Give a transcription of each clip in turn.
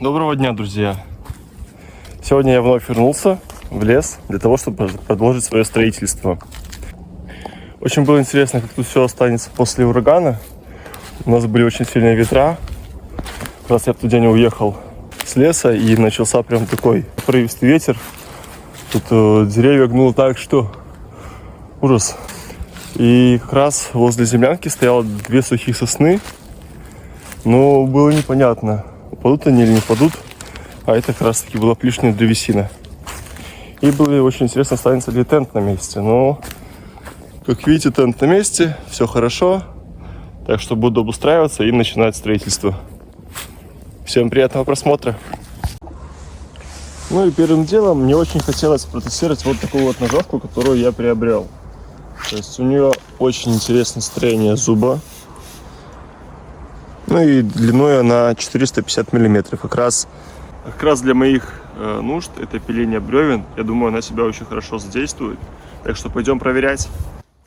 Доброго дня, друзья! Сегодня я вновь вернулся в лес для того, чтобы продолжить свое строительство. Очень было интересно, как тут все останется после урагана. У нас были очень сильные ветра. Как раз я в тот день уехал с леса и начался прям такой порывистый ветер. Тут деревья гнуло так, что ужас. И как раз возле землянки стояло 2 сухих сосны. Но было непонятно, упадут они или не упадут. А это как раз таки была лишняя древесина. И было очень интересно, останется ли тент на месте. Но, как видите, тент на месте, все хорошо. Так что буду обустраиваться и начинать строительство. Всем приятного просмотра. Ну и первым делом мне очень хотелось протестировать вот такую вот ножовку, которую я приобрел. То есть у нее очень интересное строение зуба. Ну и длиной она 450 миллиметров. Как раз для моих нужд это пиление бревен. Я думаю, она себя очень хорошо задействует. Так что пойдем проверять.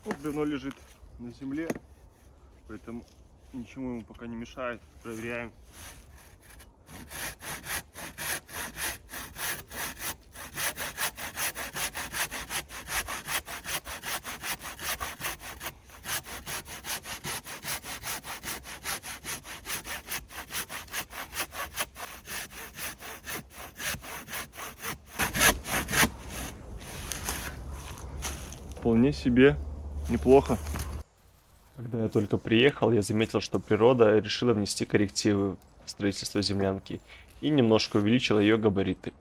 Вот бревно лежит на земле, поэтому ничему ему пока не мешает. Проверяем. Вполне себе неплохо. Когда я только приехал, я заметил, что природа решила внести коррективы в строительство землянки и немножко увеличила ее габариты.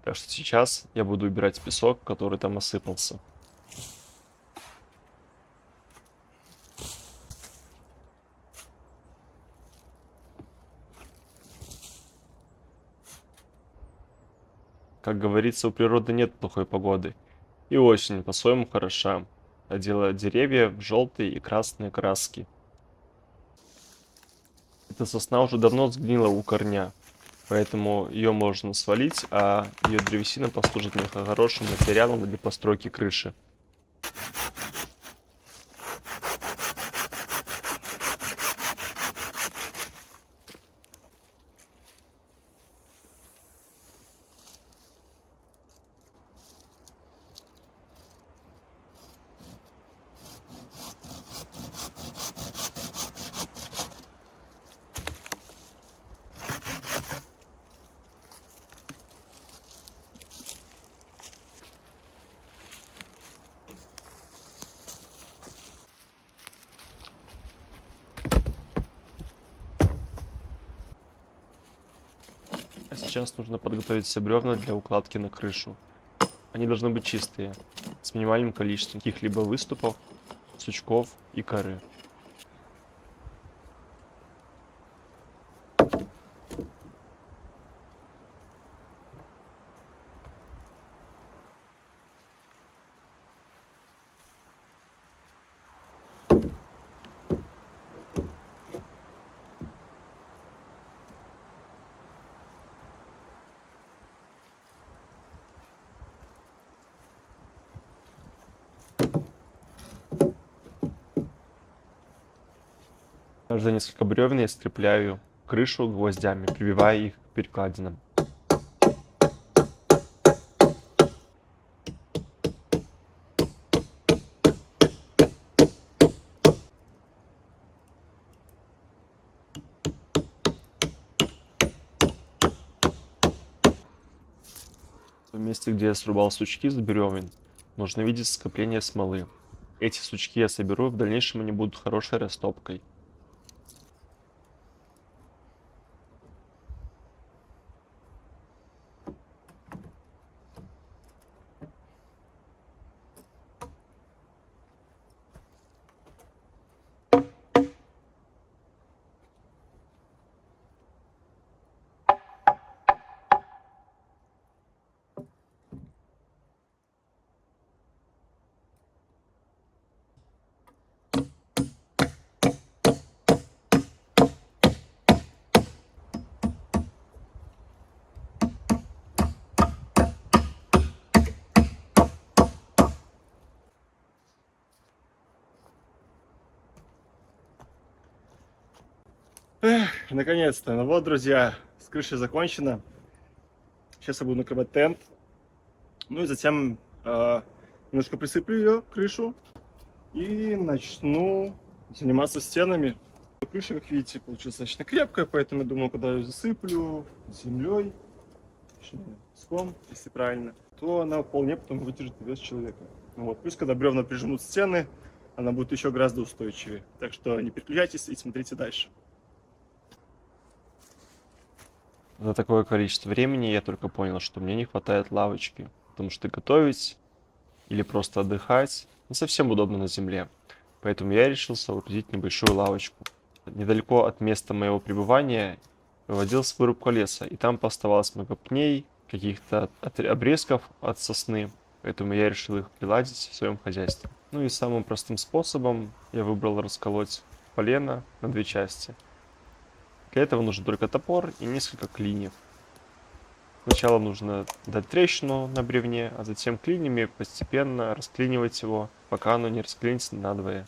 Так что сейчас я буду убирать песок, который там осыпался. Как говорится, у природы нет плохой погоды. И осень по-своему хороша, одела деревья в желтые и красные краски. Эта сосна уже давно сгнила у корня, поэтому ее можно свалить, а ее древесина послужит мне хорошим материалом для постройки крыши. А сейчас нужно подготовить все бревна для укладки на крышу. Они должны быть чистые, с минимальным количеством каких-либо выступов, сучков и коры. Каждые несколько бревен я скрепляю крышу гвоздями, прибивая их к перекладинам. В том месте, где я срубал сучки с бревен, нужно видеть скопление смолы. Эти сучки я соберу, в дальнейшем они будут хорошей растопкой. Наконец-то. Ну вот, друзья, крышей закончено. Сейчас я буду накрывать тент. Ну и затем немножко присыплю ее, крышу, и начну заниматься стенами. Крыша, как видите, получилась достаточно крепкая, поэтому я думаю, когда я ее засыплю землей, песком, если правильно, то она вполне потом выдержит вес человека. Вот. Плюс, когда бревна прижмут стены, она будет еще гораздо устойчивее. Так что не переключайтесь и смотрите дальше. За такое количество времени я только понял, что мне не хватает лавочки, потому что готовить или просто отдыхать не совсем удобно на земле. Поэтому я решил соорудить небольшую лавочку. Недалеко от места моего пребывания выводилась вырубка леса, и там поставалось много пней, каких-то обрезков от сосны, поэтому я решил их приладить в своем хозяйстве. Ну и самым простым способом я выбрал расколоть полено на две части. Для этого нужен только топор и несколько клиньев. Сначала нужно дать трещину на бревне, а затем клиньями постепенно расклинивать его, пока оно не расклинится надвое.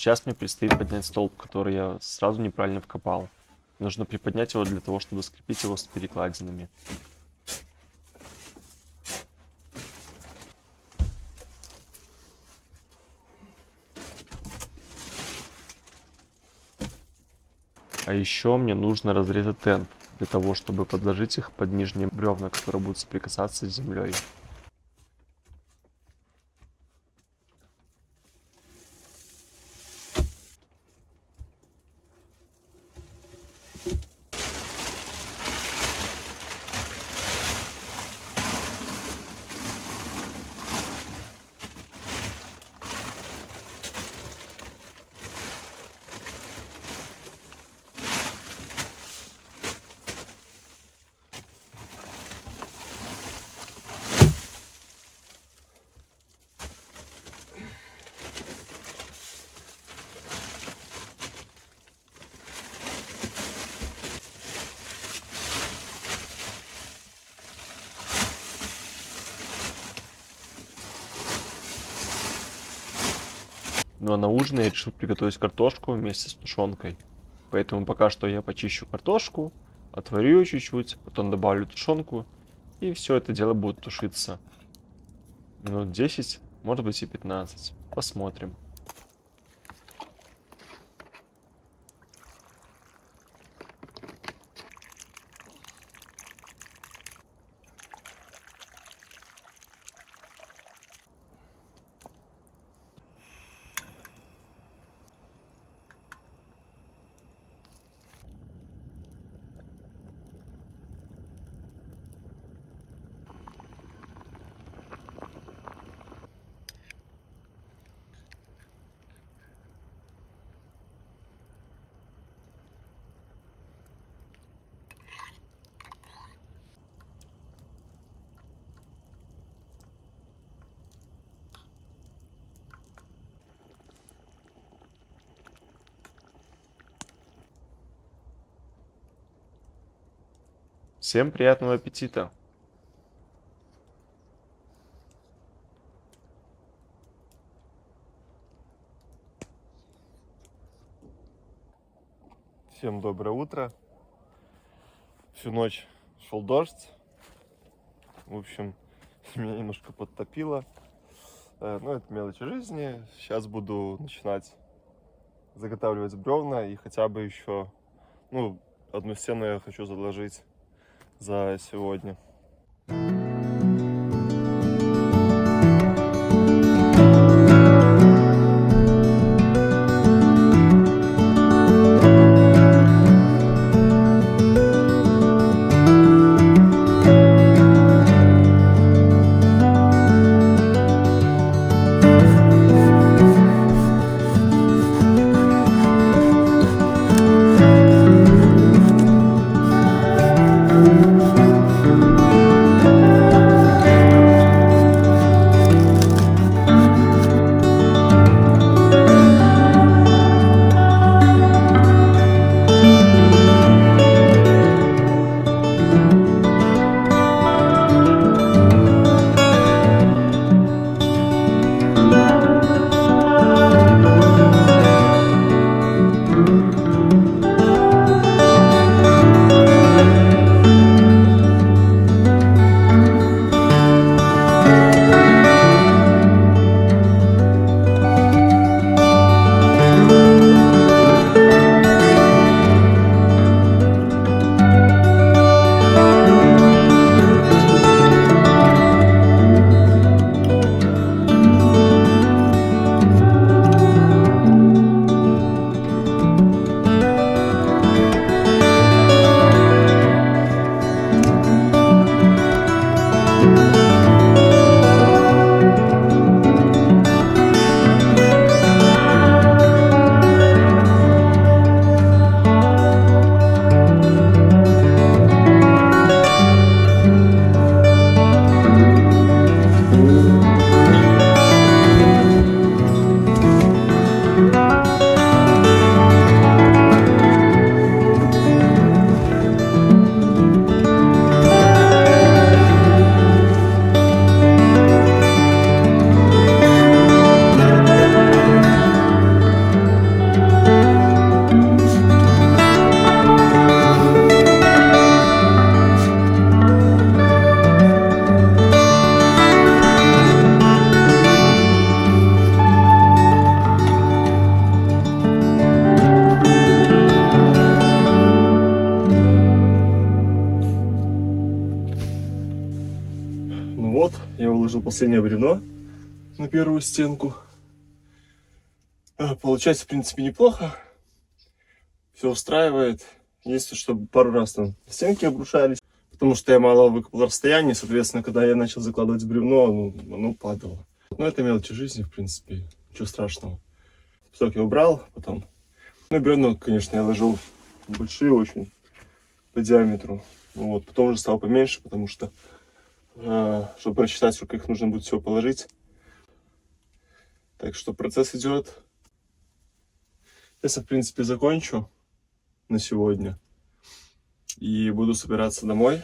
Сейчас мне предстоит поднять столб, который я сразу неправильно вкопал. Нужно приподнять его для того, чтобы скрепить его с перекладинами. А еще мне нужно разрезать тент, для того, чтобы подложить их под нижние бревна, которые будут соприкасаться с землей. Ну а на ужин я решил приготовить картошку вместе с тушенкой. Поэтому пока что я почищу картошку, отварю ее чуть-чуть, потом добавлю тушенку, и все это дело будет тушиться. Минут 10, может быть и 15. Посмотрим. Всем приятного аппетита! Всем доброе утро. Всю ночь шел дождь. В общем, меня немножко подтопило. Но это мелочи жизни. Сейчас буду начинать заготавливать бревна и хотя бы еще, одну стену я хочу заложить за сегодня. Ну вот, я выложил последнее бревно на первую стенку. Получается, в принципе, неплохо. Все устраивает. Единственное, что пару раз там стенки обрушались, потому что я мало выкопал расстояние, соответственно, когда я начал закладывать бревно, оно падало. Но это мелочи жизни, в принципе, ничего страшного. Песок я убрал потом. Ну, бревна, конечно, я ложил большие очень по диаметру. Вот. Потом уже стал поменьше, потому что, чтобы рассчитать, сколько их нужно будет всего положить. Так что процесс идет. Сейчас я, в принципе, закончу на сегодня. И буду собираться домой.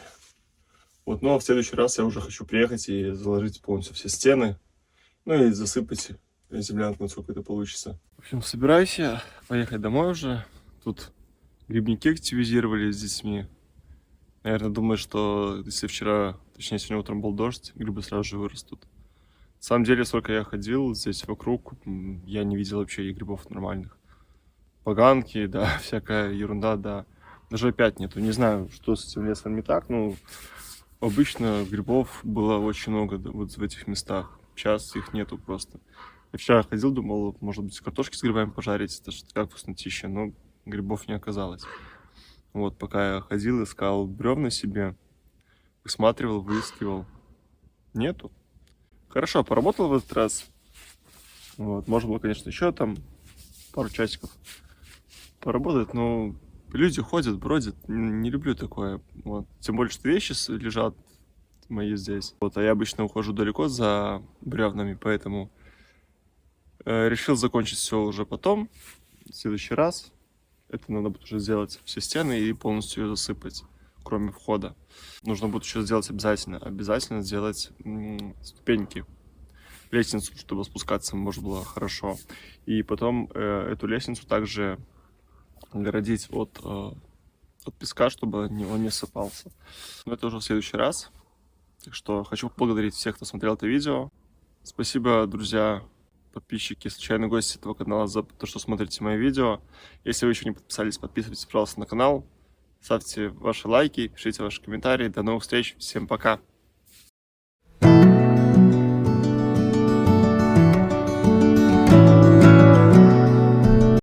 Вот, ну а в следующий раз я уже хочу приехать и заложить полностью все стены. Ну и засыпать землянку, насколько это получится. В общем, собираюсь я поехать домой уже. Тут грибники активизировались с детьми. Наверное, думаю, что если вчера, точнее сегодня утром был дождь, грибы сразу же вырастут. На самом деле, сколько я ходил здесь вокруг, я не видел вообще и грибов нормальных. Поганки, да, всякая ерунда, да. Даже опять нету. Не знаю, что с этим лесом не так, но обычно грибов было очень много, да, вот в этих местах. Сейчас их нету просто. Я вчера ходил, думал, может быть, картошки с грибами пожарить, это же как вкуснотища, но грибов не оказалось. Вот, пока я ходил, искал бревна себе, высматривал, выискивал. Нету. Хорошо, поработал в этот раз. Вот, можно было, конечно, еще там пару часиков поработать, но люди ходят, бродят, не люблю такое. Вот. Тем более, что вещи лежат мои здесь. Вот, а я обычно ухожу далеко за бревнами, поэтому решил закончить все уже потом, в следующий раз. Это надо будет уже сделать все стены и полностью ее засыпать, кроме входа. Нужно будет еще сделать обязательно сделать ступеньки, лестницу, чтобы спускаться можно было хорошо. И потом эту лестницу также огородить от песка, чтобы он не сыпался. Но это уже в следующий раз. Так что хочу поблагодарить всех, кто смотрел это видео. Спасибо, друзья, подписчики, случайные гости этого канала, за то, что смотрите мои видео. Если вы еще не подписались, подписывайтесь, пожалуйста, на канал. Ставьте ваши лайки, пишите ваши комментарии. До новых встреч. Всем пока.